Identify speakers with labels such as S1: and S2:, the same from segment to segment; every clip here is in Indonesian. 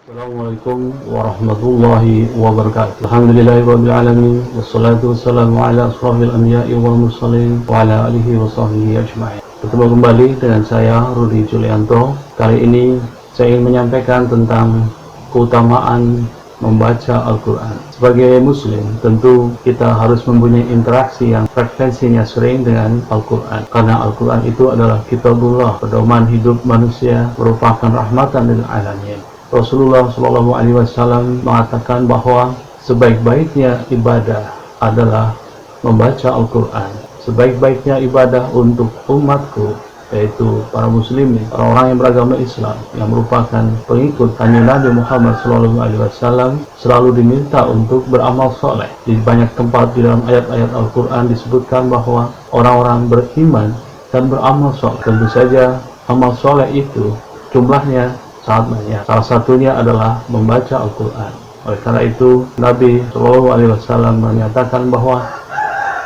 S1: Assalamualaikum warahmatullahi wabarakatuh. Alhamdulillahirabbil alamin wassalatu wassalamu ala asrofil anbiya'i wal mursalin wa ala alihi wa sahbihi ajma'in. Bertemu kembali dengan saya Rudi Julianto. Kali ini saya ingin menyampaikan tentang keutamaan membaca Al-Quran. Sebagai muslim, tentu kita harus mempunyai interaksi yang frekuensinya sering dengan Al-Quran, karena Al-Quran itu adalah kitabullah, pedoman hidup manusia, merupakan rahmatan lil alamin. Rasulullah SAW mengatakan bahwa sebaik-baiknya ibadah adalah membaca Al-Quran. Sebaik-baiknya ibadah untuk umatku, yaitu para muslimin, orang-orang yang beragama Islam, yang merupakan pengikut Kanjeng Nabi Muhammad SAW, selalu diminta untuk beramal soleh. Di banyak tempat di dalam ayat-ayat Al-Quran disebutkan bahwa orang-orang beriman dan beramal soleh. Tentu saja amal soleh itu jumlahnya sangat banyak. Salah satunya adalah membaca Al-Quran. Oleh karena itu, Nabi SAW menyatakan bahwa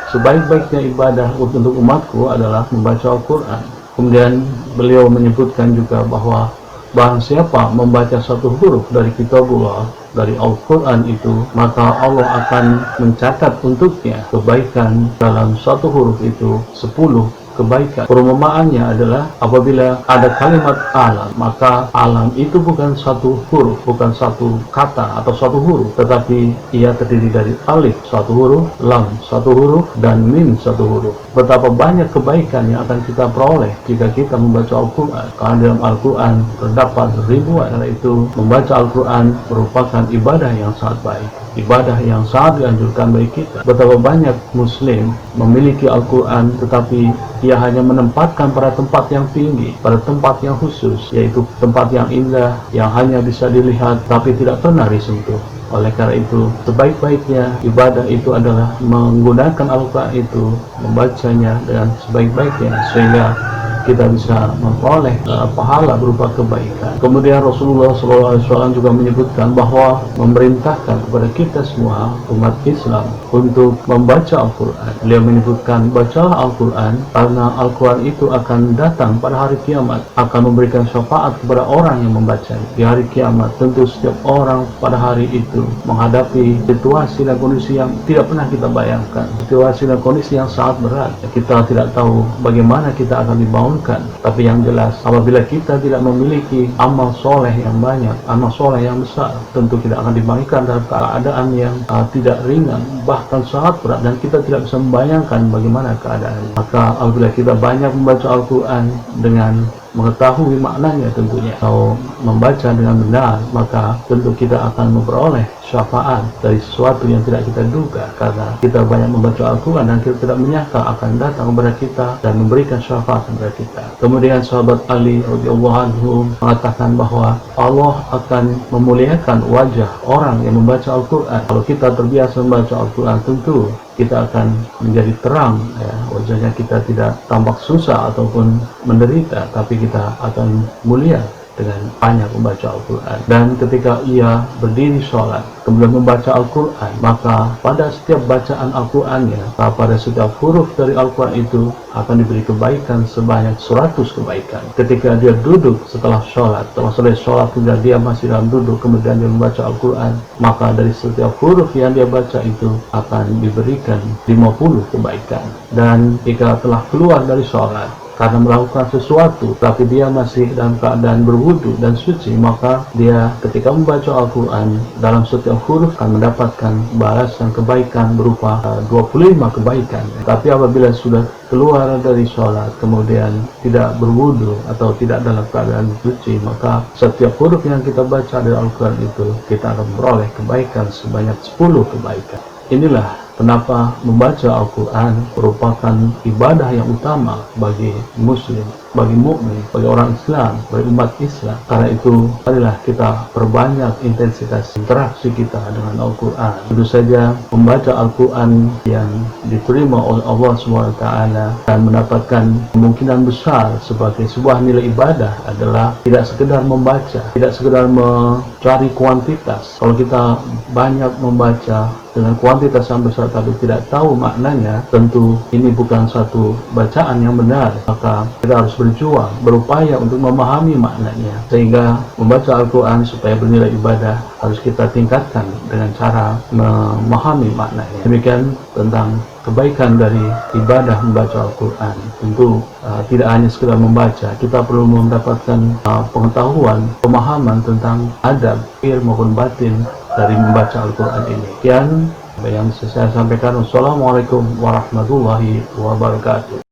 S1: sebaik-baiknya ibadah untuk umatku adalah membaca Al-Quran. Kemudian beliau menyebutkan juga bahwa barang siapa membaca satu huruf dari kitabullah, dari Al-Quran itu, maka Allah akan mencatat untuknya kebaikan dalam satu huruf itu 10 kebaikan. Perumpamaannya adalah apabila ada kalimat alam, maka alam itu bukan satu huruf, bukan satu kata atau satu huruf, tetapi ia terdiri dari alif satu huruf, lam satu huruf, dan mim satu huruf. Betapa banyak kebaikan yang akan kita peroleh jika kita membaca Al-Quran, karena dalam Al-Quran terdapat ribuan. Karena itu membaca Al-Quran merupakan ibadah yang sangat baik, ibadah yang sangat dianjurkan bagi kita. Betapa banyak muslim memiliki Al-Quran, tetapi ia hanya menempatkan pada tempat yang tinggi, pada tempat yang khusus, yaitu tempat yang indah, yang hanya bisa dilihat tapi tidak pernah disentuh. Oleh karena itu, sebaik-baiknya ibadah itu adalah menggunakan Al-Quran itu, membacanya dengan sebaik-baiknya, sehingga kita bisa memperoleh pahala berupa kebaikan. Kemudian Rasulullah SAW juga menyebutkan bahwa memerintahkan kepada kita semua umat Islam untuk membaca Al-Quran. Beliau menyebutkan, bacalah Al-Quran, karena Al-Quran itu akan datang pada hari kiamat, akan memberikan syafaat kepada orang yang membacanya. Di hari kiamat, tentu setiap orang pada hari itu menghadapi situasi dan kondisi yang tidak pernah kita bayangkan, situasi dan kondisi yang sangat berat. Kita tidak tahu bagaimana kita akan dibawa. Tapi yang jelas, apabila kita tidak memiliki amal soleh yang banyak, amal soleh yang besar, tentu kita akan dibagikan dalam keadaan yang tidak ringan, bahkan sangat berat, dan kita tidak bisa membayangkan bagaimana keadaannya. Maka apabila kita banyak membaca Al-Quran dengan mengetahui maknanya tentunya, atau membaca dengan benar, maka tentu kita akan memperoleh syafaat dari sesuatu yang tidak kita duga, karena kita banyak membaca Al-Quran dan kita tidak menyangka akan datang kepada kita dan memberikan syafaat kepada kita. Kemudian sahabat Ali radhiyallahu anhu mengatakan bahwa Allah akan memuliakan wajah orang yang membaca Al-Quran. Kalau kita terbiasa membaca Al-Quran, tentu kita akan menjadi terang, ya. Wajahnya kita tidak tampak susah ataupun menderita, tapi kita akan mulia dengan banyak membaca Al-Quran. Dan ketika ia berdiri sholat, kemudian membaca Al-Quran, maka pada setiap bacaan Al-Qurannya, pada setiap huruf dari Al-Quran itu akan diberi kebaikan sebanyak 100 kebaikan. Ketika dia duduk setelah sholat, setelah selesai sholat, kemudian dia masih dalam duduk, kemudian dia membaca Al-Quran, maka dari setiap huruf yang dia baca itu akan diberikan 50 kebaikan. Dan jika telah keluar dari sholat karena melakukan sesuatu, tapi dia masih dalam keadaan berwudu dan suci, maka dia ketika membaca Al-Quran, dalam setiap huruf akan mendapatkan balasan kebaikan berupa 25 kebaikan. Tapi apabila sudah keluar dari sholat, kemudian tidak berwudu atau tidak dalam keadaan suci, maka setiap huruf yang kita baca dari Al-Quran itu, kita akan memperoleh kebaikan sebanyak 10 kebaikan. Inilah kenapa membaca Al-Quran merupakan ibadah yang utama bagi muslim, bagi mukmin, bagi orang Islam, bagi umat Islam. Karena itu, marilah kita perbanyak intensitas interaksi kita dengan Al-Quran. Tentu saja membaca Al-Quran yang diterima oleh Allah SWT dan mendapatkan kemungkinan besar sebagai sebuah nilai ibadah adalah tidak sekedar membaca, tidak sekedar mencari kuantitas. Kalau kita banyak membaca dengan kuantitas yang besar tapi tidak tahu maknanya, tentu ini bukan satu bacaan yang benar. Maka kita harus
S2: berjuang, berupaya untuk memahami maknanya, sehingga membaca Al-Quran supaya bernilai ibadah harus kita tingkatkan dengan cara memahami maknanya. Demikian tentang kebaikan dari ibadah membaca Al-Quran. Tentu tidak hanya sekedar membaca, kita perlu mendapatkan pengetahuan, pemahaman tentang adab, zahir maupun batin dari membaca Al-Quran ini. Sekian yang bisa saya sampaikan. Wassalamualaikum warahmatullahi wabarakatuh.